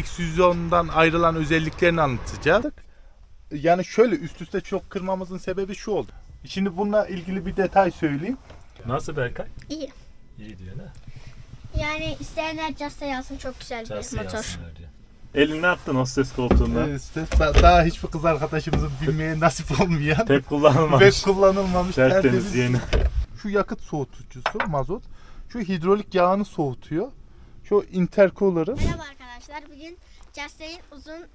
GX110'dan ayrılan özelliklerini anlatacağız. Yani şöyle üst üste çok kırmamızın sebebi şu oldu. Şimdi bununla ilgili bir detay söyleyeyim. Nasıl Berkay? İyi. İyi diyor ne? Yani isteyenler Just yazsın, çok güzel bir motor. Elini attın o ses koltuğundan. Daha hiçbir kız arkadaşımızın bilmeye nasip olmayan, Pek kullanılmamış. pek kullanılmamış Tertemiz yeni. Şu yakıt soğutucusu mazot. Şu hidrolik yağını soğutuyor. Şu intercooler'ı. Merhaba arkadaşlar. Bugün Just uzun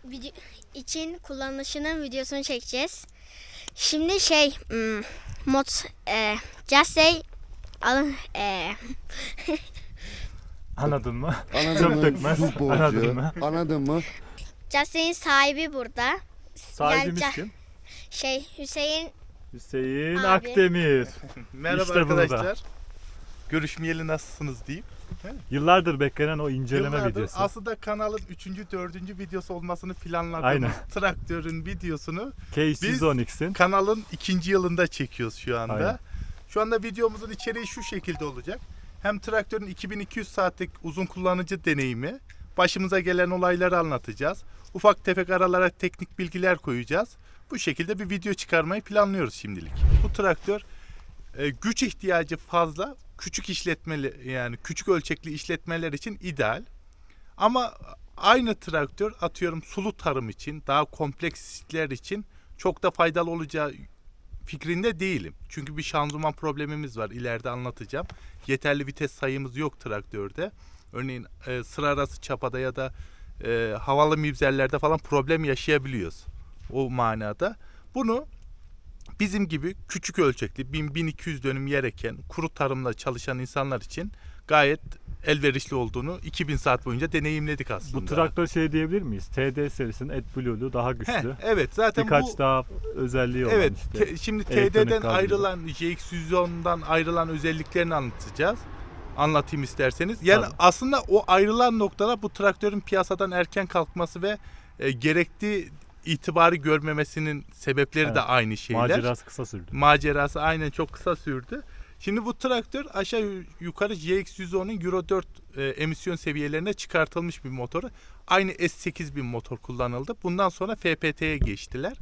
video için kullanışının videosunu çekeceğiz. Şimdi Just alın Anladın mı? Anladın mı? Dökmez. Su borcu. Anladın mı? Anladın mı? Just'in sahibi burada. Sahibimiz Yani kim? Hüseyin Hüseyin Abi. Akdemir. Merhaba İşte arkadaşlar. burada. Görüşmeyeli nasılsınız diyeyim. Yıllardır beklenen o inceleme Yıllardır videosu. aslında kanalın 3. 4. videosu olmasını planladığımız Aynen. traktörün videosunu K110X'in. kanalın 2. yılında çekiyoruz şu anda. Aynen. Şu anda videomuzun içeriği şu şekilde olacak. Hem traktörün 2200 saatlik uzun kullanıcı deneyimi, başımıza gelen olayları anlatacağız. Ufak tefek aralara teknik bilgiler koyacağız. Bu şekilde bir video çıkarmayı planlıyoruz şimdilik. Bu traktör güç ihtiyacı fazla, küçük işletmeli, yani küçük ölçekli işletmeler için ideal. Ama aynı traktör atıyorum sulu tarım için, daha kompleks işler için çok da faydalı olacağı fikrinde değilim. Çünkü bir şanzıman problemimiz var. İleride anlatacağım. Yeterli vites sayımız yok traktörde. Örneğin sıra arası çapada ya da havalı mibzerlerde falan problem yaşayabiliyoruz. O manada. Bunu bizim gibi küçük ölçekli 1000-1200 dönüm yer eken kuru tarımla çalışan insanlar için gayet elverişli olduğunu 2000 saat boyunca deneyimledik aslında. Bu traktör şey diyebilir miyiz? TD serisinin AdBlue'lu daha güçlü. Evet zaten Birkaç bu daha özelliği olan evet işte. şimdi elektronik TD'den gaz ayrılan GX110'dan ayrılan özelliklerini anlatacağız. Anlatayım isterseniz. Yani Tabii. aslında o ayrılan noktalar bu traktörün piyasadan erken kalkması ve gerektiği itibarı görmemesinin sebepleri Evet. de aynı şeyler. Macerası kısa sürdü. Macerası aynen çok kısa sürdü. Şimdi bu traktör aşağı yukarı GX110'un Euro 4 emisyon seviyelerine çıkartılmış bir motoru. Aynı S8000 motor kullanıldı. Bundan sonra FPT'ye geçtiler.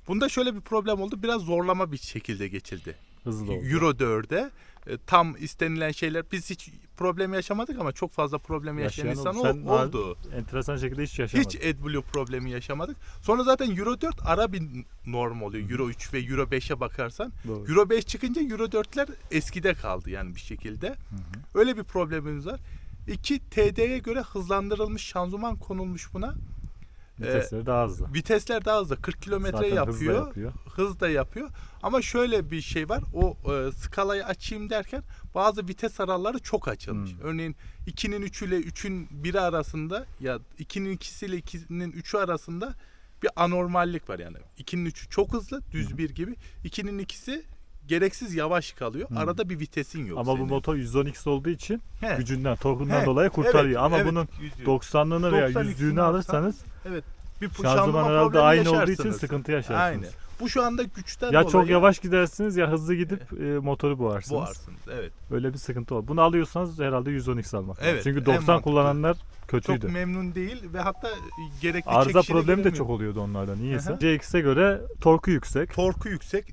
Bunda şöyle bir problem oldu. Biraz zorlama bir şekilde geçildi. Hızlı oldu. Euro 4'e tam istenilen şeyler, biz hiç problem yaşamadık ama çok fazla problem yaşayan Yaşayan insan oldu. Sen oldu. Enteresan şekilde hiç yaşamadın. Hiç AdBlue problemi yaşamadık. Sonra zaten Euro 4 ara bir norm oluyor. Euro 3 ve Euro 5'e bakarsan. Doğru. Euro 5 çıkınca Euro 4'ler eskide kaldı yani bir şekilde. Öyle bir problemimiz var. 2 TD'ye göre hızlandırılmış şanzıman konulmuş buna. Vitesleri daha hızlı. Vitesler daha hızlı. 40 kilometre Zaten hız da yapıyor. yapıyor. Hız da yapıyor. Ama şöyle bir şey var. O skalayı açayım derken bazı vites araları çok açılmış. Örneğin 2'nin 3'ü ile 3'ün 1'i arasında ya 2'nin 2'si ile 2'nin 3'ü arasında bir anormallik var yani. 2'nin 3'ü çok hızlı, düz bir gibi. 2'nin 2'si gereksiz yavaş kalıyor. Arada bir vitesin yok Ama senin. bu motor 110X olduğu için He. gücünden, torkundan He, dolayı kurtarıyor. evet, Ama evet, bunun 100. 90'lığını veya 90X'ini 100'lüğünü alırsanız evet. Bir şanzıman herhalde problemi aynı olduğu için yaşarsınız. sıkıntı yaşarsınız. Aynen. Bu şu anda güçten Ya dolayı çok yavaş gidersiniz ya hızlı gidip motoru boğarsınız. boğarsınız. Evet. Öyle bir sıkıntı var. Bunu alıyorsanız herhalde 110X almak lazım. Evet, Çünkü en 90 mantıklı. kullananlar Çok kötüydü. memnun değil ve hatta gerekli Arıza çekişine problemi de giremiyor. çok oluyordu onlardan. Niyeyse. Hı hı. CX'e göre torku yüksek. Torku yüksek.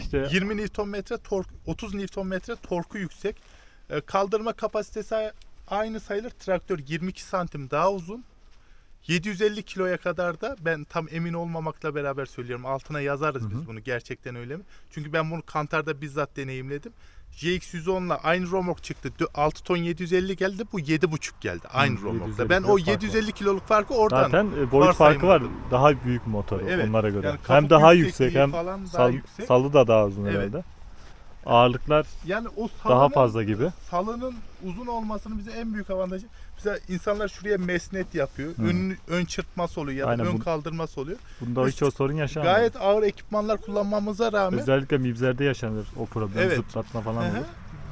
İşte 20 Nm tork, 30 Nm torku yüksek. Kaldırma kapasitesi aynı sayılır. Traktör 22 santim daha uzun. 750 kiloya kadar da ben tam emin olmamakla beraber söylüyorum. Altına yazarız biz bunu gerçekten öyle mi? Çünkü ben bunu Kantar'da bizzat deneyimledim. GX110'la aynı romork çıktı. 6 ton 750 geldi. Bu 7,5 geldi. Aynı romorkta. 750 Ben kilo o fark var. 750 kiloluk farkı oradan zaten boyut farkı var. varsaymadım. Daha büyük motor Evet, onlara göre. yani Hem kabuk daha yüksekliği yüksek hem falan daha yüksek. salı da daha uzun Evet. herhalde. Ağırlıklar Yani o daha fazla gibi. Salının uzun olmasının bize en büyük avantajı. Mesela insanlar şuraya mesnet yapıyor. Ön çırpması oluyor ya da Aynen, ön bu- kaldırması oluyor. Bunda hiç o sorun yaşanmıyor. Gayet ağır ekipmanlar kullanmamıza rağmen Özellikle mibzerde yaşanır o problem. Evet. Zıplatma falan Hı hı, olur.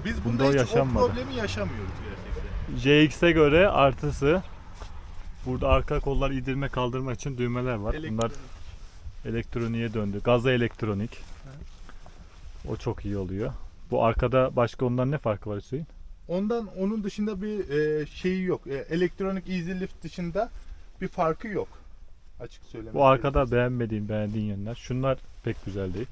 biz Bunda bunda o hiç yaşanmadı. o problemi yaşamıyoruz gerçekten. JX'e göre artısı burada arka kollar indirme kaldırma için düğmeler var. Bunlar elektroniğe döndü. Gaza elektronik. O çok iyi oluyor. Bu arkada başka ondan ne farkı var Hüseyin? Onun dışında bir şeyi yok. Elektronik easy lift dışında bir farkı yok. Açık söylemek Bu arkada gerekirse. beğendiğin yönler. Şunlar pek güzel değil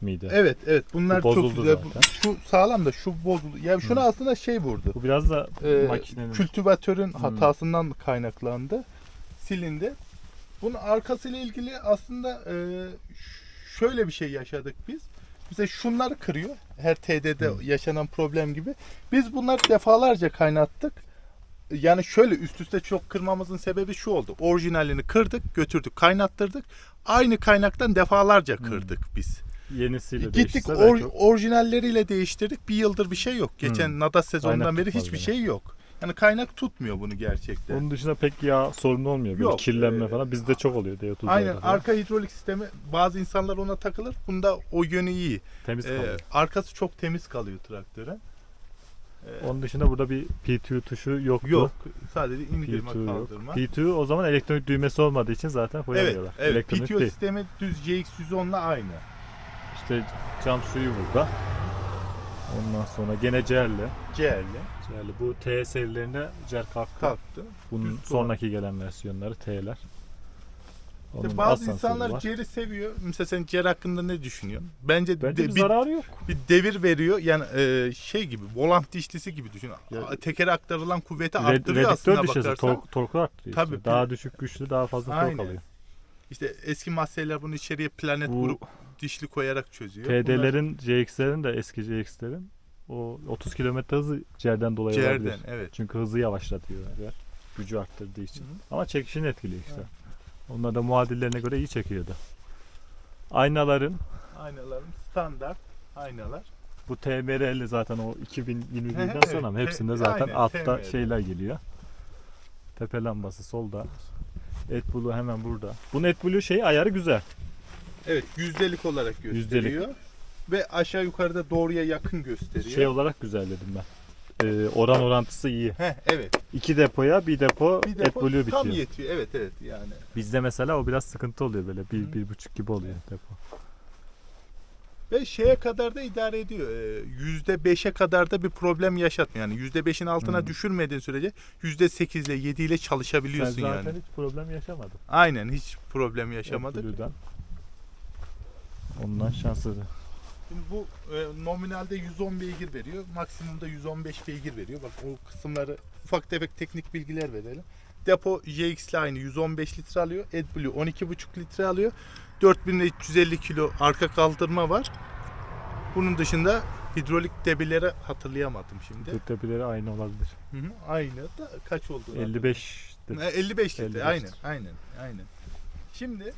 miydi? Evet bunlar Bu çok bozuldu güzel. zaten. Şu sağlam da şu bozuldu. Ya şuna aslında şey vurdu. Bu biraz da Ee, makinenin. Kültivatörün hatasından kaynaklandı. Silindi. Bunun arkasıyla ilgili aslında şöyle bir şey yaşadık biz. Bize şunları kırıyor. Her TD'de yaşanan problem gibi. Biz bunları defalarca kaynattık. Yani şöyle üst üste çok kırmamızın sebebi şu oldu. Orijinalini kırdık, götürdük, kaynattırdık. Aynı kaynaktan defalarca kırdık biz. Yenisiyle Gittik değiştirse belki orijinalleriyle değiştirdik. Bir yıldır bir şey yok. Geçen Nadas sezonundan Kaynak beri tutmaz hiçbir yani. şey yok. Yani kaynak tutmuyor bunu gerçekten. onun dışında pek yağ sorunu olmuyor. Böyle Yok, kirlenme falan. Bizde çok oluyor D30'larda Aynen falan. arka hidrolik sistemi bazı insanlar ona takılır. Bunda o yönü iyi. Temiz kalıyor. Arkası çok temiz kalıyor traktörün. Onun dışında burada bir P2 tuşu yoktu. Yok. Sadece indirme P2 yok. kaldırma. P2 o zaman elektronik düğmesi olmadığı için zaten Evet, koyamıyorlar. evet. Elektronik PTO değil. sistemi düz GX110'la aynı. İşte cam suyu burada. Ondan sonra gene cerli. C'li Cerli. Bu T serilerinde cer kalktı. kalktı. Bunun Düz sonraki gelen versiyonları T'ler. İşte Onun bazı asansörü insanlar var. C'li seviyor. Mesela sen C hakkında ne düşünüyorsun? Bence, Bence bir bir zararı yok. devir veriyor. Yani şey gibi, volant dişlisi gibi düşün. Ya- Tekere aktarılan kuvveti arttırıyor Redüktör aslında dişesi bakarsan. torku arttırıyor. Tabii, işte. Daha düşük güçlü daha fazla tork Aynen. alıyor. İşte eski Massey'ler bunu içeriye planet Bu grup dişli koyarak çözüyor. Bunlar TD'lerin, CX'lerin de eski CX'lerin o 30 km hızı cerden dolayı C'den, olabilir. evet. Çünkü hızı yavaşlatıyor cer. Gücü arttırdığı için. Hı hı. Ama çekişini etkiliyor işte. Onlar da muadillerine göre iyi çekiyordu. Aynaların Aynalarım standart aynalar. bu TMR'li zaten o 2021'den Evet, sonra mı? Hepsinde evet, zaten aynen, altta TMR. şeyler geliyor. Tepe lambası solda. AdBlue hemen burada. Bu AdBlue şey ayarı güzel. Evet, yüzdelik olarak gösteriyor. Ve aşağı yukarıda doğruya yakın gösteriyor. Şey olarak güzel dedim ben. Oran orantısı iyi. Evet. 2 depoya bir depo Bir depo AdBlue tam bitiyor. yetiyor. Evet yani. Bizde mesela o biraz sıkıntı oluyor böyle 1-1,5 gibi oluyor depo. Ve şeye kadar da idare ediyor. %5'e kadar da bir problem yaşatmıyor. Yani %5'in altına düşürmediğin sürece %8 ile 7 ile Sen çalışabiliyorsun zaten yani. hiç problem yaşamadın. Aynen hiç problem yaşamadık. AdBlue'dan. Ondan şanssız. Şimdi bu nominalde 110 beygir veriyor. Maksimumda 115 beygir veriyor. Bak o kısımları ufak tefek teknik bilgiler verelim. Depo JX ile aynı 115 litre alıyor. AdBlue 12,5 litre alıyor. 4350 kilo arka kaldırma var. Bunun dışında hidrolik debileri hatırlayamadım şimdi. Tepeleri aynı olabilir. Aynı da kaç oldu? 55 55 litre. 55 Aynen. Şimdi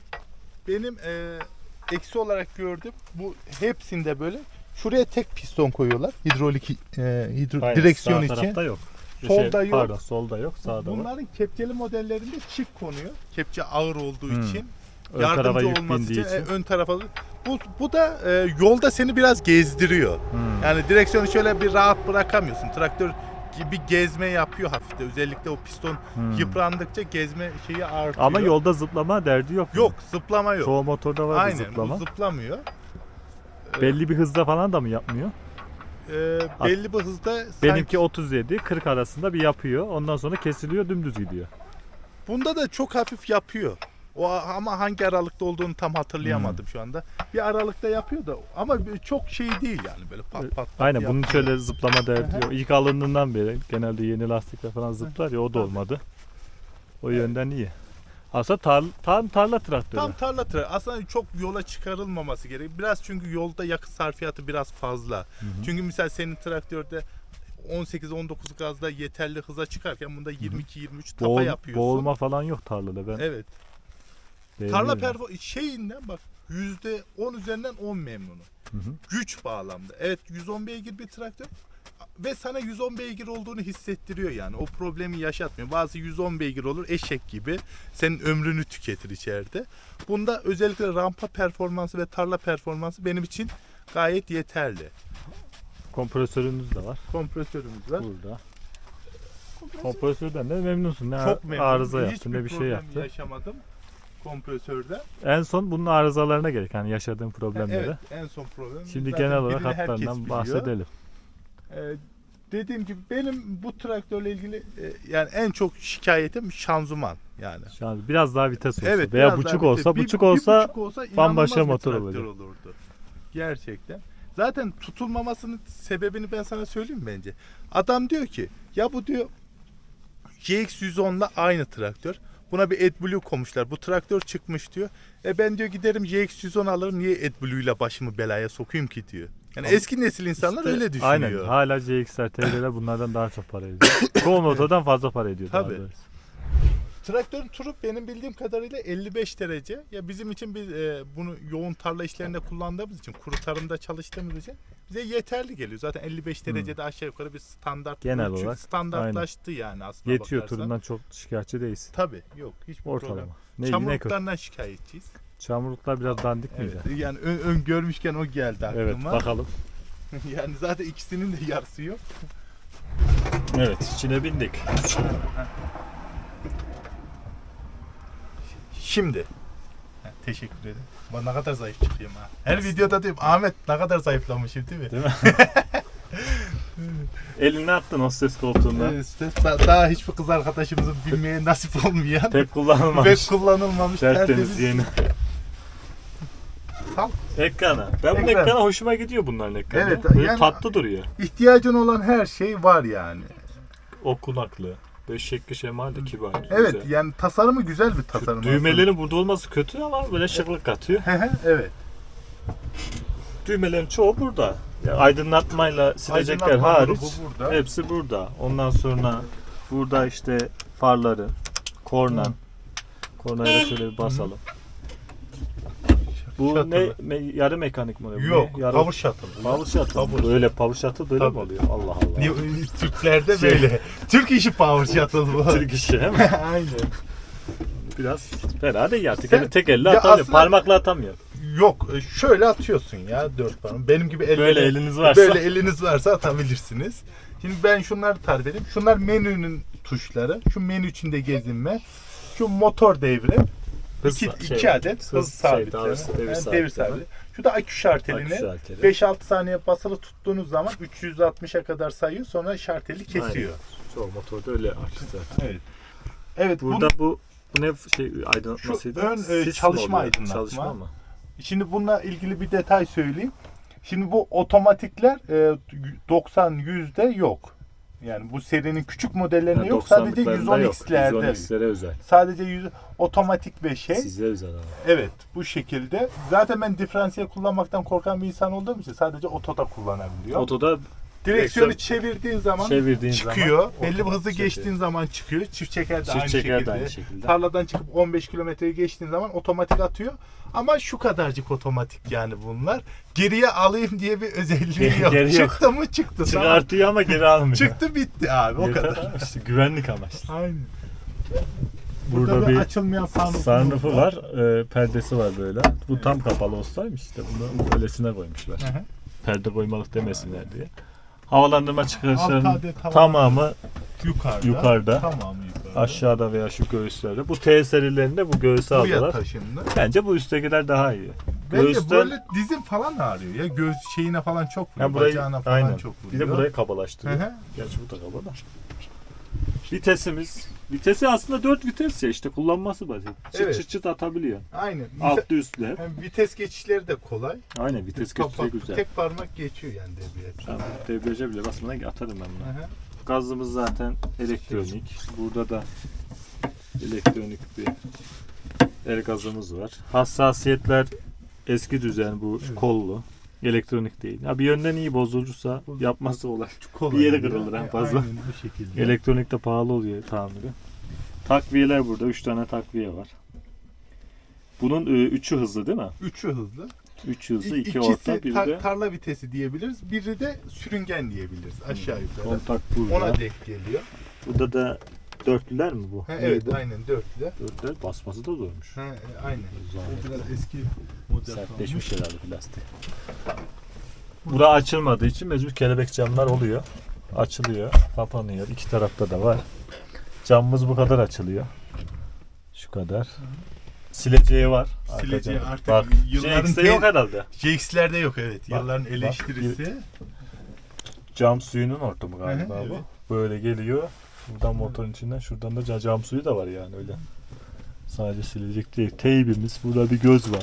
benim eksi olarak gördüm. Bu hepsinde böyle şuraya tek piston koyuyorlar. Hidrolik Aynen, direksiyon sağ için. tarafta yok. Solda yok. Pardon, solda yok, sağda var. Bunların kepçeli modellerinde çift konuyor. Kepçe ağır olduğu için. Ön tarafa Yardımcı yük olması bindiği için, için. ön tarafa. Bu da yolda seni biraz gezdiriyor. Yani direksiyonu şöyle bir rahat bırakamıyorsun. Traktör bir gezme yapıyor hafifte. Özellikle o piston yıprandıkça gezme şeyi artıyor. Ama yolda zıplama derdi yok. yok, zıplama yok. Çoğu motorda var Aynen, zıplama. bu zıplamıyor. Belli bir hızda falan da mı yapmıyor? Belli bir hızda Benimki sanki 37-40 arasında bir yapıyor. Ondan sonra kesiliyor, dümdüz gidiyor. bunda da çok hafif yapıyor. O ama hangi aralıkta olduğunu tam hatırlayamadım şu anda. Bir aralıkta yapıyor da ama çok şey değil yani böyle pat pat pat. Aynen bunun yapmıyor. şöyle zıplama derdi yok. İlk alındığından beri genelde yeni lastikler falan zıplar ya, o da olmadı. O yönden iyi. Aslında tarla traktörü. Tam tarla traktörü. Aslında çok yola çıkarılmaması gerek. Biraz çünkü yolda yakıt sarfiyatı biraz fazla. Çünkü mesela senin traktörde 18-19 gazda yeterli hıza çıkarken bunda 22-23 tapa yapıyorsun. Boğulma falan yok tarlada. Ben Evet. beğeniyorum. Tarla şeyinden bak %10 üzerinden 10 memnunum. Güç bağlamda. Evet 110 beygir bir traktör ve sana 110 beygir olduğunu hissettiriyor yani. O problemi yaşatmıyor. Bazı 110 beygir olur eşek gibi. Senin ömrünü tüketir içeride. Bunda özellikle rampa performansı ve tarla performansı benim için gayet yeterli. Kompresörünüz de var. Kompresörümüz var. Burada. Kompresörden de memnunsun. Ne Çok memnunum. arıza yaptı Hiçbir ne bir şey problem yaptı. yaşamadım kompresörde. En son bunun arızalarına gerek. Hani yaşadığın problemlere. Evet, en son problem. Şimdi Zaten genel olarak birini herkes hatlarından biliyor. bahsedelim. dediğim gibi benim bu traktörle ilgili yani en çok şikayetim şanzıman yani. Şu an biraz daha vites olsa Evet, veya biraz buçuk daha olsa, bir buçuk olsa inanılmaz bambaşka bir motor traktör olacak. olurdu. Gerçekten. Zaten tutulmamasının sebebini ben sana söyleyeyim mi bence? Adam diyor ki ya bu diyor GX110'la aynı traktör. Buna bir AdBlue koymuşlar. Bu traktör çıkmış diyor. Ben diyor giderim GX110 alırım. Niye AdBlue ile başımı belaya sokayım ki diyor. Yani Ama eski nesil insanlar İşte öyle düşünüyor. aynen. Hala CX'ler, TR'ler bunlardan daha çok para ediyor. Çoğu motordan fazla para ediyor. daha Tabii. doğrusu. Traktörün turu benim bildiğim kadarıyla 55 derece. Ya bizim için biz bunu yoğun tarla işlerinde kullandığımız için, kuru tarımda çalıştığımız için bize yeterli geliyor. Zaten 55 derecede aşağı yukarı bir standart Genel ölçü olarak, standartlaştı yani aslında Yetiyor, bakarsan. turundan çok şikayetçi değilsin. Tabii yok hiçbir problem. Ortalama. Ne iyi ne kötü. Çamurluklarından şikayetçiyiz. Çamurluklar biraz dandik Evet. miydi? Yani ön görmüşken o geldi aklıma. Evet, bakalım. Yani zaten ikisinin de yarısı yok. Evet, içine bindik. Şimdi. Teşekkür ederim. Bana ne kadar zayıf çıkıyorum ha. Her videoda diyorum Ahmet ne kadar zayıflamışım değil mi? Değil mi? Elini attın o ses koltuğuna. Daha hiçbir kız arkadaşımızın bilmeye nasip olmayan Pek kullanılmamış. pek kullanılmamış Tertemiz yeni. Sal. Ekrana. Ben bu Ekran. ekrana hoşuma gidiyor bunların ekranı. Evet, Böyle yani- tatlı duruyor. İhtiyacın olan her şey var yani. Okunaklı. Böyle şekli şemal de kibar. Evet güzel. yani tasarımı güzel bir tasarım. Düğmelerin burada olması kötü ama böyle şıklık katıyor. aslında. Evet. Düğmelerin çoğu burada. Ya aydınlatmayla silecekler Aydınlatma hariç grubu burada. hepsi burada. Ondan sonra burada işte farları, korna. Kornaya da şöyle bir basalım. Bu Şatılı. yarı mekanik mi oluyor? Bu Yok, ne? Yarı power shuttle. Power shuttle. Power. Böyle power shuttle böyle mi Tabii. oluyor? Allah Allah. Niye- Türklerde Şey- böyle. Türk işi power shuttle bu. Türk işi değil mi? Aynen. Biraz fena değil ya. Sen- Tek elle Ya atamıyor. aslında- Parmakla atamıyor. Yok şöyle atıyorsun ya 4 parmak. Benim gibi Böyle eliniz varsa. Böyle eliniz varsa atabilirsiniz. Şimdi ben şunları tarif edeyim. Şunlar menünün tuşları. Şu menü içinde gezinme. Şu motor devri. İki adet hız sabitleri. Devir sabiti. Şu da akü şartelini. 5-6 saniye basılı tuttuğunuz zaman 360'a kadar sayıyor. Sonra şarteli kesiyor. Çoğu motorda öyle artık zaten. Evet. Evet Burada bu ne şey aydınlatmasıydı? Şu ön, Sis mi çalışma oluyor? aydınlatma. Çalışma mı? Şimdi bununla ilgili bir detay söyleyeyim. Şimdi bu otomatikler 90-100'de yok. Yani bu serinin küçük modellerinde yok. Sadece 110X'lerde. 110X'lere özel. Sadece 100 otomatik ve şey. Size özel ama. Evet bu şekilde. Zaten ben diferansiyel kullanmaktan korkan bir insan olduğum için sadece otoda kullanabiliyor. Otoda Direksiyonu direksiyon çevirdiğin zaman çevirdiğin çıkıyor. zaman Belli bir hızı otomatik geçtiğin çekiyor. zaman çıkıyor. Çift çeker de Çift aynı çeker de şekilde. aynı şekilde. Tarladan çıkıp 15 kilometreyi geçtiğin zaman otomatik atıyor. Ama şu kadarcık otomatik yani bunlar. Geriye alayım diye bir özelliği yok. Geri yok. Çıktı mı çıktı. Tamam. Çıkartıyor ama geri almıyor. Çıktı bitti abi o Yeter kadar. abi, işte güvenlik amaçlı. Aynen. Burada bir bir açılmayan sunroofu var. Perdesi var böyle. Bu tam kapalı olsaymış işte bunu öylesine koymuşlar. Hı hı. Perde koymalık demesinler diye. Havalandırma Alt çıkışlarının adet hava- tamamı Yukarıda. Yukarıda. Tamamı yukarıda. aşağıda veya şu göğüslerde. Bu T serilerinde bu göğüsü Buraya aldılar. taşındı. Bence bu üsttekiler daha iyi. Bence Göğüsten- böyle dizin falan ağrıyor ya. Göğüs şeyine falan çok vuruyor. Ya burayı, bacağına falan aynen. çok vuruyor. Bir de burayı Hı kabalaştırıyor. hı. Gerçi bu da kaba da. Vitesi aslında 4 vites ya işte kullanması basit. Çıt Evet. çıt çıt atabiliyor. Aynen. Altlı üstlü hep. Hem vites geçişleri de kolay. Aynen vites geçişi güzel. Tek parmak geçiyor yani devreye. Tamam, debriyaja bile basmadan atarım ben bunu. Hı hı. Gazımız zaten elektronik. Burada da elektronik bir el gazımız var. Hassasiyetler eski düzen bu Evet. kollu. Elektronik değil. Ha, bir yönden iyi bozulursa yapması kolay. Kolay Bir yere oluyor. kırılır en fazla. Aynen bu şekilde. Elektronik de pahalı oluyor tamiri. Takviyeler burada. 3 tane takviye var. Bunun 3'ü hızlı değil mi? Üçü hızlı. 3 hızlı, 2 İkisi orta, biri de tarla vitesi diyebiliriz. Biri de sürüngen diyebiliriz aşağı yukarı. kontak burada. Ona denk geliyor. Burada da dörtlüler mi bu? Ha, evet Neydi? aynen dörtlü. Dörtler basması da zormuş. Ha, aynen. Zahmet. O biraz eski model. Sertleşmiş herhalde plastik. Bura açılmadığı için mecbur kelebek camlar oluyor. Açılıyor, kapanıyor. İki tarafta da var. Camımız bu kadar açılıyor. Şu kadar. Sileceği var. arka Sileceği camda. artık Bak, yılların JX'de yok herhalde. JX'lerde yok evet. Bak, Yılların bak. eleştirisi. cam suyunun ortamı galiba Hı hı, bu. evet. Böyle geliyor. Buradan motorun içinden, şuradan da cam suyu da var yani öyle. Sadece silecek değil. Teybimiz. Burada bir göz var.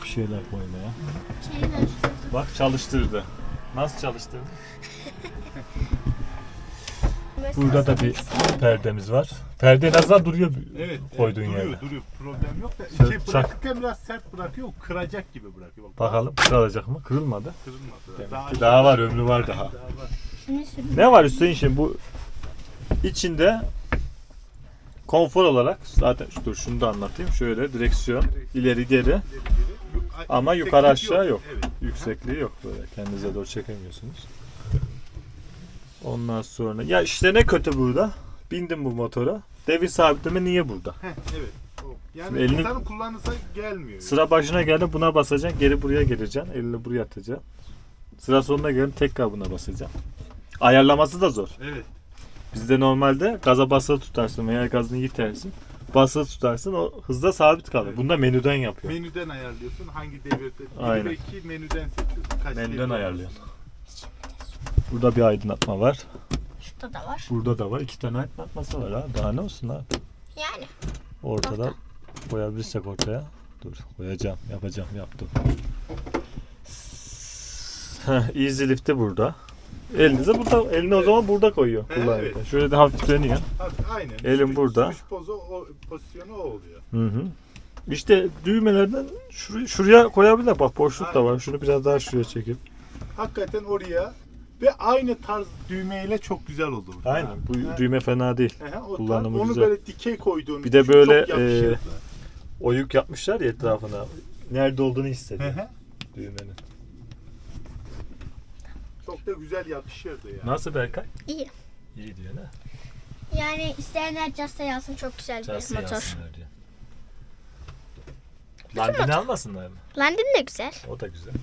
Bir şeyler koymaya. Bak çalıştırdı. Nasıl çalıştırdı? Burada da bir perdemiz var. Perde en azından duruyor Evet, koyduğun duruyor, yerde. duruyor. Problem yok da Şöyle şey bırakırken biraz sert bırakıyor, o kıracak gibi bırakıyor. Bak, Bakalım kırılacak mı? Kırılmadı. kırılmadı. Demek ki daha var, ömrü var daha. Daha var. Ne var Hüseyin şimdi bu içinde konfor olarak zaten dur şunu da anlatayım. Şöyle direksiyon ileri geri ama yukarı aşağı yok. Evet. Yüksekliği yok böyle. Kendinize doğru çekemiyorsunuz. Ondan sonra ya işte ne kötü burada? Bindim bu motora. Devir sabitleme niye burada? Heh, evet. O. Yani Şimdi elini- insanın kullanırsa gelmiyor. Sıra başına geldi buna basacaksın. Geri buraya gireceksin. Elini buraya atacaksın. Sıra sonuna geldi tekrar buna basacaksın. Ayarlaması da zor. Evet. Bizde normalde gaza basılı tutarsın veya gazını yitersin. Basılı tutarsın o hızda sabit kalır. Evet. Bunda menüden yapıyor. Menüden ayarlıyorsun. Hangi devirde? Aynen. 1 ve 2 menüden seçiyorsun. Kaç Menüden devir ayarlıyorsun. Burada bir aydınlatma var. Şurada da var. Burada da var. 2 tane aydınlatması var ha. Daha ne olsun ha? Yani. Ortada koyabilirsek ortaya. Dur koyacağım. Yapacağım. Yaptım. Easy lift'i burada. Elinizi burada, elini o zaman burada koyuyor. kullanırken. evet. Şöyle de hafif dönüyor. Aynen. Elim Sürüş- burada. sürüş pozu, o pozisyonu o oluyor. Hı hı. İşte düğmelerden şuraya koyabilir. Bak boşluk da var. Şunu biraz daha şuraya çekip. Hakikaten oraya ve aynı tarz düğmeyle çok güzel olur. Aynen. Ha. Bu Ha. düğme fena değil. O kullanımı onu güzel. böyle dikey koyduğun Bir de için böyle, çok yakışırdı. Oyuk yapmışlar ya etrafına. Nerede olduğunu Hı hissediyor hı. düğmenin. Çok da güzel yakışırdı yani. Nasıl Berkay? İyi. İyi diyor ne? Yani isteyenler Just'a yazsın, çok güzel Chelsea bir motor. yansınlar diyor. Landini almasınlar mı? Landin de güzel. O da güzel.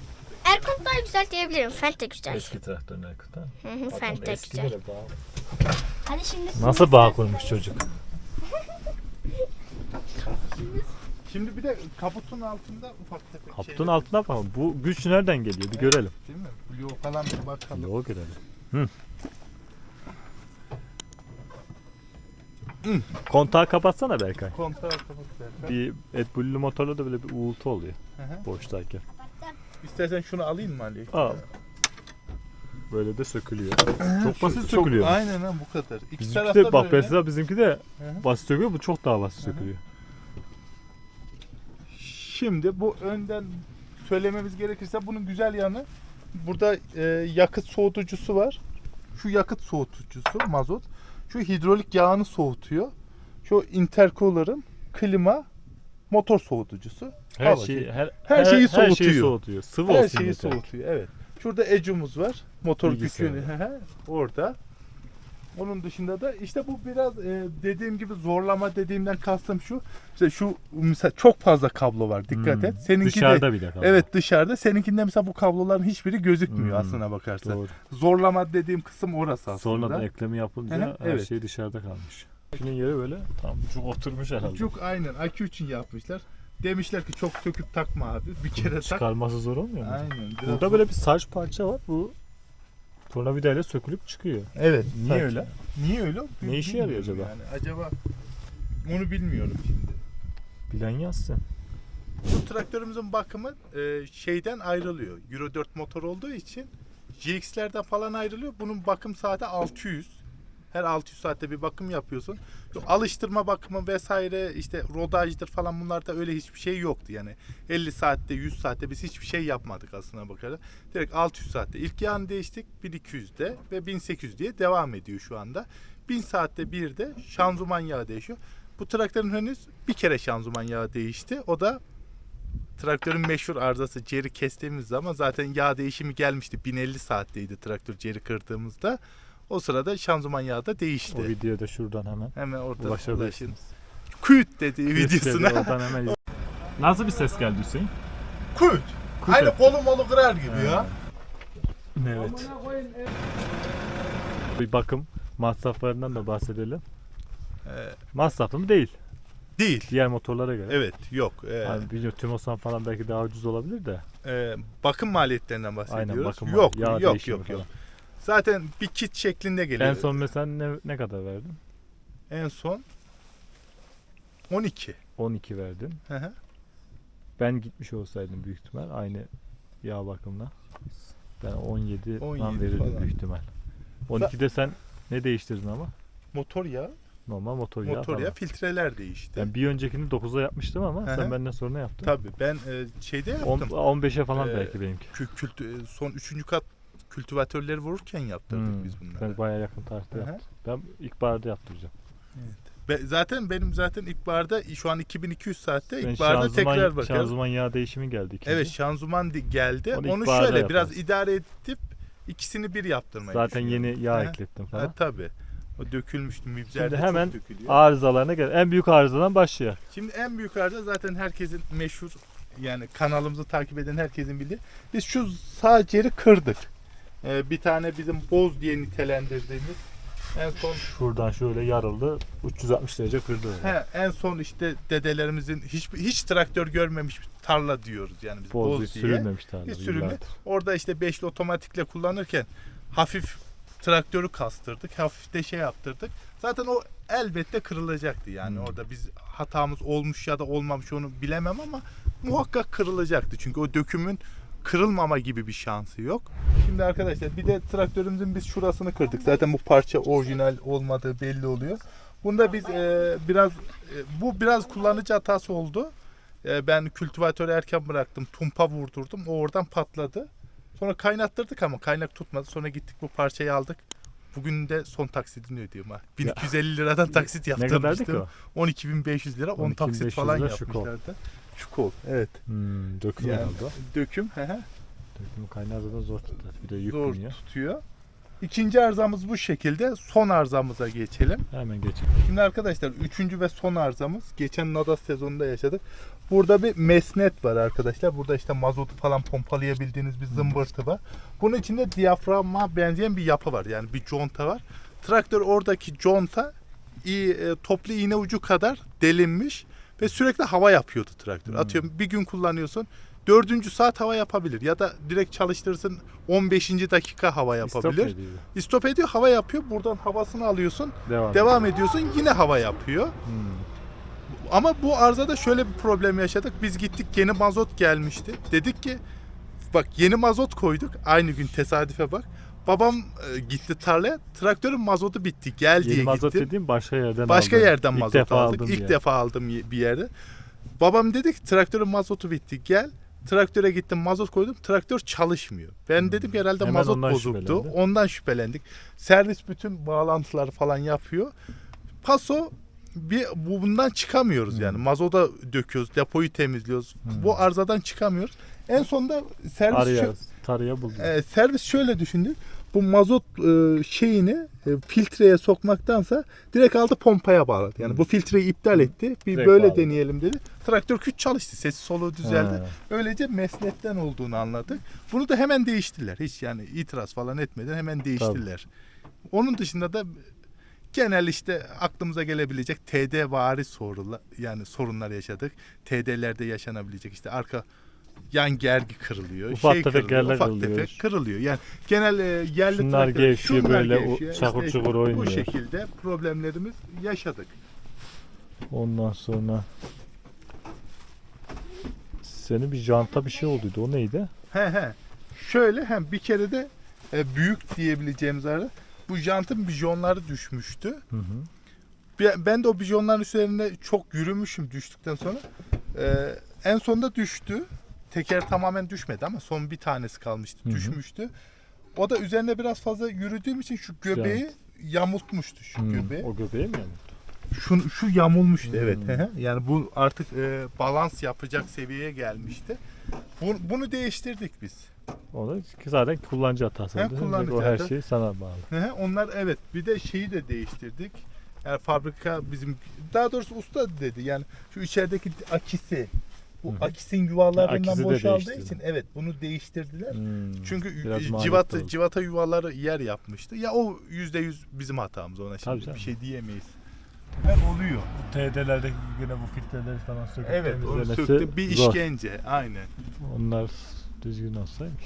Erkut daha güzel diyebilirim. Fent de güzel. Eski traktörün Erkut'a. Hı hı, Adam Fent de eski güzel. böyle bağ. Hadi şimdi Nasıl bağ kurmuş çocuk? Şimdi bir de kaputun altında ufak tefek Kaputun şeyler- altına bak. Bu güç nereden geliyor? Bir görelim. Değil mi? Blue falan bir bakalım. Yok görelim. Hı. Kontağı kapatsana Berkay. Kontağı kapat derken. Bir AdBlue motorla da böyle bir uğultu oluyor Hı hı. boştayken. İstersen şunu alayım mı Ali? Al. Böyle de sökülüyor. Çok basit Çok- sökülüyor. Aynen ha bu kadar. İki Bizimki tarafta de bak böyle. mesela bizimki de Hı hı. basit sökülüyor. Bu çok daha basit sökülüyor. Şimdi bu önden söylememiz gerekirse bunun güzel yanı burada yakıt soğutucusu var. Şu yakıt soğutucusu mazot. Şu hidrolik yağını soğutuyor. Şu intercooler'ın klima motor soğutucusu. Her Hava şeyi şey. her şeyi şeyi soğutuyor. soğutuyor. Sıvı Her olsun şeyi yeter. soğutuyor. Evet. Şurada ecumuz var. Motor Bilgisayarı. büküğünü orada. Onun dışında da işte bu biraz dediğim gibi zorlama dediğimden kastım şu. İşte şu mesela çok fazla kablo var. Dikkat et. Seninki Dışarıda de bir de kaldı. evet dışarıda. Seninkinde mesela bu kabloların hiçbiri gözükmüyor Hmm, aslına bakarsan. Doğru. Zorlama dediğim kısım orası aslında. Sonradan eklemi yapınca Hı hı, her evet. şey dışarıda kalmış. Şunun yeri böyle tam çok oturmuş herhalde. Çok aynen akü için yapmışlar. Demişler ki çok söküp takma abi. Bir kere tak. Çıkarması zor olmuyor mu? Aynen. biraz Burada zor. böyle bir saç parça var. Bu tornavidayla sökülüp çıkıyor. Evet. Niye saç. öyle? Niye öyle? Ne işe yarıyor Bilmiyorum acaba? Yani. Acaba onu bilmiyorum şimdi. Bilen yazsın. Bu traktörümüzün bakımı şeyden ayrılıyor. Euro 4 motor olduğu için GX'lerden falan ayrılıyor. Bunun bakım saati 600. Her 600 saatte bir bakım yapıyorsun. Yok, alıştırma bakımı vesaire işte rodajdır falan bunlarda öyle hiçbir şey yoktu yani. 50 saatte 100 saatte biz hiçbir şey yapmadık aslına bakarsan. Direkt 600 saatte ilk yağını değiştik 1200'de ve 1800 diye devam ediyor şu anda. 1000 saatte bir de şanzıman yağı değişiyor. Bu traktörün henüz bir kere şanzıman yağı değişti. O da traktörün meşhur arızası ceri kestiğimiz zaman zaten yağ değişimi gelmişti. 1050 saatteydi traktör ceri kırdığımızda. O sırada şanzıman yağı da değişti. O videoyu da şuradan hemen Hemen orada ulaşın. ulaşabilirsiniz. Küt dediği videosuna. Oradan hemen iz- Nasıl bir ses geldi Hüseyin? Küt. Aynı et. kolu molu kırar gibi ya. Evet. Bir bakım masraflarından da bahsedelim. Masraflı mı değil? Değil. Diğer motorlara göre. Evet yok. Hani biliyorum Timosan falan belki daha ucuz olabilir de. Bakım maliyetlerinden bahsediyoruz. Aynen bakım yok yağ yok değişimi yok falan. yok. Zaten bir kit şeklinde geliyor. En son mesela ne kadar verdin? En son 12. 12 verdin. Hı hı. Ben gitmiş olsaydım büyük ihtimal aynı yağ bakımına. Ben 17 17 verirdim falan. büyük ihtimal. 12'de sen ne değiştirdin ama? Motor yağı, Normal motor yağı motor yağı, falan. filtreler değişti. Ben bir öncekini 9'a yapmıştım ama Hı hı. sen benden sonra ne yaptın? Tabii ben şeyde yaptım. 15'e falan Ee, belki benimki. Son 3. kat kültivatörleri vururken yaptırdık biz bunları. Sen bayağı yakın tarihte Hı hı. yaptın. Ben ilkbaharda yaptıracağım. Benim zaten ilkbaharda şu an 2200 saatte Ben ilkbaharda tekrar bakarım. şanzıman yağ değişimi geldi ikinci. Evet, şanzıman geldi. Onu Onu ilkbaharda şöyle biraz yaparız. idare edip ikisini bir yaptırmayı Zaten düşünüyorum. yeni yağ Hı hı. eklettim Ha, falan. tabii. O dökülmüştü. Mübzerde Şimdi hemen çok dökülüyor. arızalarına gel. En büyük arızadan başlıyor. Şimdi en büyük arıza zaten herkesin meşhur, yani kanalımızı takip eden herkesin bildiği. Biz şu sağ ciğeri kırdık. Bir tane bizim boz diye nitelendirdiğimiz en son Şuradan şöyle yarıldı. 360 derece kırdı. en son işte dedelerimizin hiç traktör görmemiş bir tarla diyoruz yani biz Boz boz diye. sürülmemiş tarla. Bir sürümlü. yıllardır. Orada işte beşli otomatikle kullanırken hafif traktörü kastırdık. Hafif de şey yaptırdık. Zaten o elbette kırılacaktı. Yani orada biz hatamız olmuş ya da olmamış onu bilemem ama muhakkak kırılacaktı. Çünkü o dökümün kırılmama gibi bir şansı yok. Şimdi arkadaşlar bir de traktörümüzün biz şurasını kırdık. Zaten bu parça orijinal olmadığı belli oluyor. Bunda biz bu biraz kullanıcı hatası oldu. Ben kültivatörü erken bıraktım. Tumpa vurdurdum. O oradan patladı. Sonra kaynattırdık ama kaynak tutmadı. Sonra gittik bu parçayı aldık. Bugün de son taksidini ödüyorum ha. 1250 liradan taksit Ne kadardı ki yaptırmıştım. o? 12.500 lira 10 taksit 12.500 falan lira şu kol. yapmışlardı. Şu kol. Evet. Döküm Yani oldu. döküm. Döküm kaynağı da zor tutar. Bir de yük Zor biniyor. tutuyor. İkinci arızamız bu şekilde. Son arızamıza geçelim. Hemen geçelim. Şimdi arkadaşlar 3. ve son arızamız. Geçen Nadas sezonunda yaşadık. Burada bir mesnet var arkadaşlar. Burada işte mazotu falan pompalayabildiğiniz bir zımbırtı var. Bunun içinde diyaframa benzeyen bir yapı var. Yani bir conta var. Traktör oradaki conta toplu iğne ucu kadar delinmiş ve sürekli hava yapıyordu traktör. Atıyorum bir gün kullanıyorsun. 4. saat hava yapabilir ya da direkt çalıştırırsın 15. dakika hava yapabilir. İstop ediyor. İstop ediyor, hava yapıyor. Buradan havasını alıyorsun. Devam. Devam ediyorsun, yine hava yapıyor. Ama bu arızada şöyle bir problem yaşadık. Biz gittik, yeni mazot gelmişti. Dedik ki bak yeni mazot koyduk. Aynı gün, tesadüfe bak. Babam gitti tarlaya. Traktörün mazotu bitti. Gel diye Yeni mazot gitti. dediğim başka yerden Başka aldım. yerden İlk mazot defa aldık. aldım İlk diye. defa aldım bir yerde. Babam dedi ki traktörün mazotu bitti. Gel. Traktöre gittim, mazot koydum. Traktör çalışmıyor. Ben dedim ki herhalde Hemen mazot ondan bozuktu. şüphelendi. Ondan şüphelendik. Servis bütün bağlantıları falan yapıyor. Paso bundan çıkamıyoruz yani. Mazota döküyoruz, depoyu temizliyoruz. Bu arızadan çıkamıyoruz. En sonunda servis Tarıya buldum. servis şöyle düşündü. Bu mazot filtreye sokmaktansa direkt aldı pompaya bağladı. Yani bu filtreyi iptal etti. Bir Direkt böyle bağladı. deneyelim dedi. Traktör küt çalıştı. Sesi soluğu düzeldi. Ha. Öylece mesnetten olduğunu anladık. Bunu da hemen değiştirdiler. Hiç yani itiraz falan etmeden hemen değiştirdiler. Onun dışında da genel işte aklımıza gelebilecek TD vari sorunlar yaşadık. TD'lerde yaşanabilecek işte arka yan gergi kırılıyor. Ufak tefek kırılıyor, yerler ufak kırılıyor. tefek kırılıyor. Yani genel yerli Şunlar traktör, gevşiyor, şunlar böyle gevşiyor. çakır İşte çukur oynuyor. Bu şekilde problemlerimiz yaşadık. Ondan sonra senin bir janta bir şey olduydu. O neydi? Şöyle bir kere de büyük diyebileceğimiz arada bu jantın bijonları düşmüştü. Ben de o bijonların üzerinde çok yürümüşüm düştükten sonra. En sonunda düştü. Teker tamamen düşmedi ama son bir tanesi kalmıştı. Düşmüştü. O da üzerine biraz fazla yürüdüğüm için şu göbeği yamultmuştu şu göbeği. O göbeği mi yani? Şu yamulmuştu evet. Yani bu artık balans yapacak seviyeye gelmişti. Bunu değiştirdik biz. O da zaten kullanıcı hatası. Kullanıcı O her hatası. şey sana bağlı. Onlar evet. Bir de şeyi de değiştirdik. Yani fabrika daha doğrusu usta dedi. Yani şu içerideki akisi, bu akisin yuvalarından Akisi de boşaldığı değiştirdi. için evet bunu değiştirdiler. Çünkü Biraz maliyetli oldu. civata yuvaları yer yapmıştı. Ya o %100 bizim hatamız, ona şimdi Tabii bir şey diyemeyiz. Oluyor. Bu TD'lerdeki yine bu filtreleri falan söküp Evet, onu temizlemesi söktü. Bir zor. işkence. Aynen. Onlar düzgün olsaymış.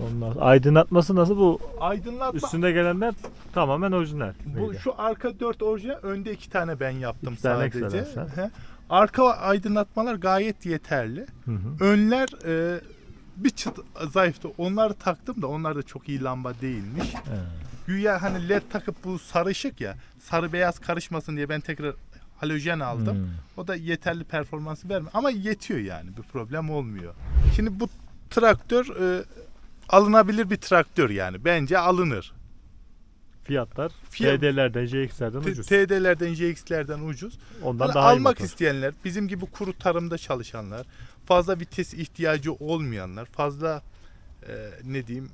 Ondan aydınlatması nasıl bu? Aydınlatma. Üstünde gelenler tamamen orijinal. Bu miydi? şu arka 4 orijinal, önde 2 tane ben yaptım 2 tane sadece. ekstradan sen. He. Arka aydınlatmalar gayet yeterli. Hı hı. Önler bir çıt zayıftı. Onları taktım da onlar da çok iyi lamba değilmiş. He. Güya hani led takıp bu sarı ışık ya, sarı beyaz karışmasın diye ben tekrar halojen aldım. Hmm. O da yeterli performansı vermiyor ama yetiyor yani, bir problem olmuyor. Şimdi bu traktör alınabilir bir traktör yani. Bence alınır. Fiyatlar Fiyat- TD'lerden, JX'lerden ucuz. TD'lerden, JX'lerden ucuz. Ondan Hani daha iyi almak motor. isteyenler, bizim gibi kuru tarımda çalışanlar, fazla vites ihtiyacı olmayanlar, fazla ne diyeyim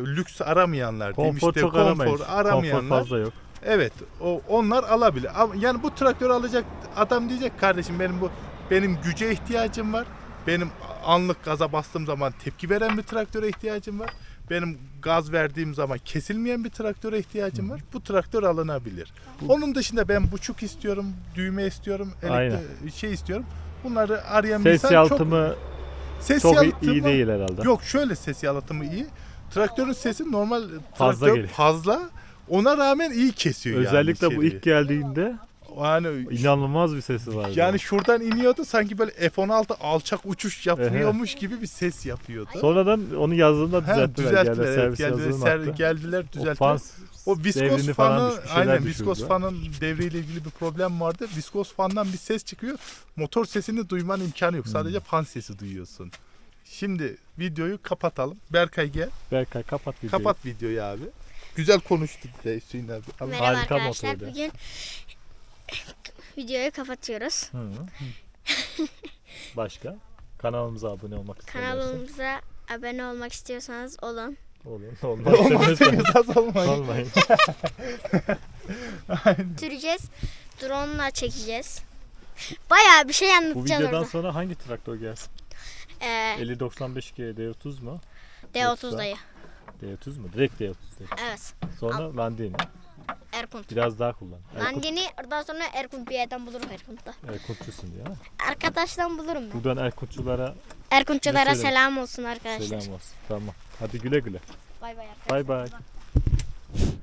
lüks aramayanlar, diyeyim Konfor işte çok aramayız. Konfor aramayanlar. fazla yok. Evet, onlar alabilir. Ama yani bu traktörü alacak adam diyecek, kardeşim benim güce ihtiyacım var. Benim anlık gaza bastığım zaman tepki veren bir traktöre ihtiyacım var. Benim gaz verdiğim zaman kesilmeyen bir traktöre ihtiyacım var. Bu traktör alınabilir. Onun dışında ben buçuk istiyorum, düğme istiyorum, Aynen. şey istiyorum. Bunları arayan bir Ses insan yalıtımı ses çok yalıtımı iyi değil herhalde. Yok, şöyle ses yalıtımı iyi. Traktörün sesi normal Fazla traktör geliyor. fazla. Ona rağmen iyi kesiyor Özellikle yani bu içeriği. ilk geldiğinde Yani inanılmaz bir sesi vardı. yani şuradan iniyordu, sanki böyle F-16 alçak uçuş yapıyormuş gibi bir ses yapıyordu. Sonradan onu yazdığında He, düzelttiler. düzelttiler. Evet, Servis yazılımı geldiler O düzelttiler. fan O viskos devrini falan fanı, bir şeyler aynen düşürdü. viskos fanın devriyle ilgili bir problem vardı. Viskos fandan bir ses çıkıyor. Motor sesini duyman imkanı yok. Sadece fan sesi duyuyorsun. Şimdi videoyu kapatalım. Berkay gel. Berkay kapat videoyu. Kapat videoyu abi. Güzel konuştu de Hüseyin abi. Allah- Merhaba Harika arkadaşlar. motordu. Bugün videoyu kapatıyoruz. Hı. Başka? Kanalımıza abone olmak istiyorsanız. Kanalımıza abone olmak istiyorsanız olun. Olun. Olmaz olmayın. Olmayın. Süreceğiz. Drone'la çekeceğiz. Bayağı bir şey Bu anlatacağız videodan orada. sonra hangi traktör gelsin? Ee, 5095G D30 mu? D30'dayı. D30 mu? Direkt D30 değil. Evet. Sonra Landini. Erkunt. Biraz daha kullan. Landini oradan sonra Erkunt, bir yerden bulurum Erkunt'ta. Erkuntçusun diye. Ha? Arkadaştan bulurum ben. Buradan Erkuntçulara Erkuntçulara Ne söylemek? selam olsun arkadaşlar. selam olsun. Tamam. Hadi güle güle. Bay bay arkadaşlar. Bay bay.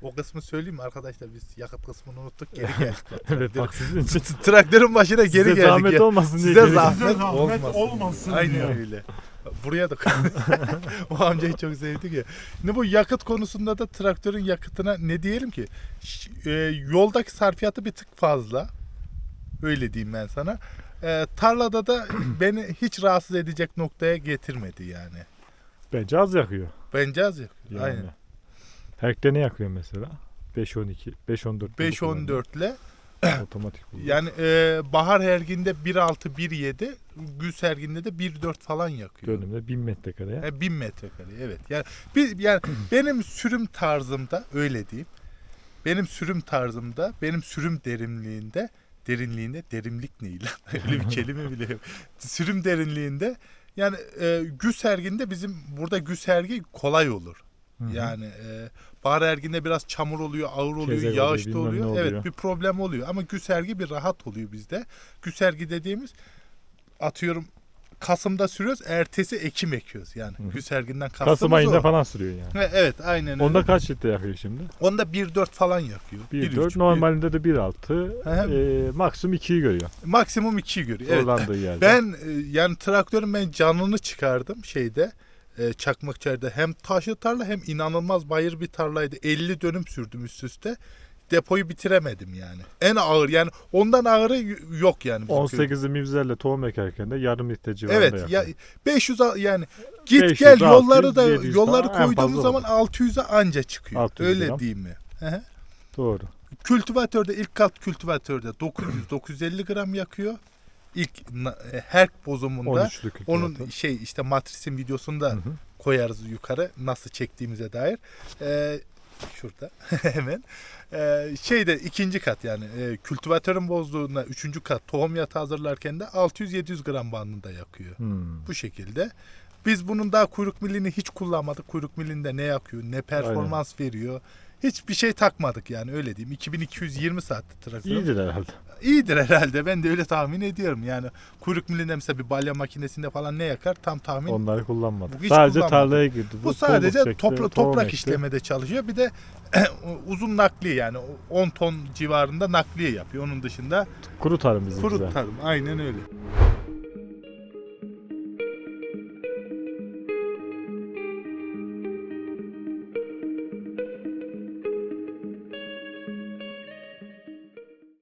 O kısmı söyleyeyim mi arkadaşlar, biz yakıt kısmını unuttuk, geri geldik. Evet bak sizin için. Traktörün başına geri Size geldik. zahmet ya. olmasın diye. Size geri- zahmet, zahmet olmasın. olmasın Aynen diye. öyle. Buraya da o amcayı çok sevdik ya. Ne bu yakıt konusunda da traktörün yakıtına ne diyelim ki? Yoldaki sarfiyatı bir tık fazla. Öyle diyeyim ben sana. Tarlada da beni hiç rahatsız edecek noktaya getirmedi yani. Bence az yakıyor. Bence az yakıyor. Yani. Aynen. Herkte ne yakıyor mesela? 512, 514. 5.14 ile otomatik bu. yani bahar herginde 1.6 1.7, güz herginde de 1.4 falan yakıyor. Gönlümde 1000 metrekareye. 1000 metrekare, evet. Yani benim sürüm tarzımda, öyle diyeyim. Benim sürüm tarzımda, benim sürüm derinliğinde, derinlik ne lan? Öyle bir kelime bile yok. Sürüm derinliğinde yani güz herginde bizim burada güz hergi kolay olur. Hı hı. Yani bahar erginde biraz çamur oluyor, ağır oluyor, Kezek oluyor, yağışlı bilmem ne oluyor. oluyor. Evet, bir problem oluyor. Ama güsergi bir rahat oluyor bizde. Güsergi dediğimiz, atıyorum Kasım'da sürüyoruz, ertesi Ekim ekiyoruz. Yani Hı hı. güserginden Kasım kastımız ayında o. falan sürüyor yani. Evet, aynen öyle. Onda kaç litre yakıyor şimdi? Onda 1.4 falan yakıyor. 1.4 normalinde de 1.6 Hı maksimum 2'yi görüyor. Maksimum 2'yi görüyor. Evet. Zorlandığı yerde. Ben yani traktörün ben canını çıkardım şeyde. Çakmakçı'da hem taşlı tarla hem inanılmaz bayır bir tarlaydı. 50 dönüm sürdüm üst üste. Depoyu bitiremedim yani. En ağır yani, ondan ağırı yok yani. bizim köyde. 18'li mivzerle tohum ekerken de yarım litre civarında Evet yakıyor. ya 500 yani git 500, gel 600, yolları da 700 yolları falan en koyduğumuz fazla zaman olur. 600'e anca çıkıyor. 600 Öyle gram. diyeyim mi? Hı hı. Doğru. Kültivatörde, ilk kat kültivatörde 900-950 gram yakıyor. İlk herk bozumunda 13'lü onun kültivatör. işte matrisin videosunda Hı hı. koyarız yukarı nasıl çektiğimize dair. Şurada hemen. Şeyde ikinci kat yani kültivatörün bozduğunda üçüncü kat tohum yatağı hazırlarken de 600-700 gram bandında yakıyor. Bu şekilde. Biz bunun daha kuyruk milini hiç kullanmadık. Kuyruk milinde ne yakıyor, ne performans veriyor. Hiçbir şey takmadık yani, öyle diyeyim. 2220 saatte traktör. İyidir herhalde. İyidir herhalde. Ben de öyle tahmin ediyorum. Yani kuyruk milinde mesela bir balya makinesinde falan ne yakar tam tahmin. Onları kullanmadık. Hiç Sadece kullanmadım. tarlaya girdi. Bu sadece tohum çekti, tohum toprak ekti. işlemede çalışıyor. Bir de uzun nakliye yani 10 ton civarında nakliye yapıyor. Onun dışında Kuru tarım bizimki kuru zaten. tarım. Aynen öyle.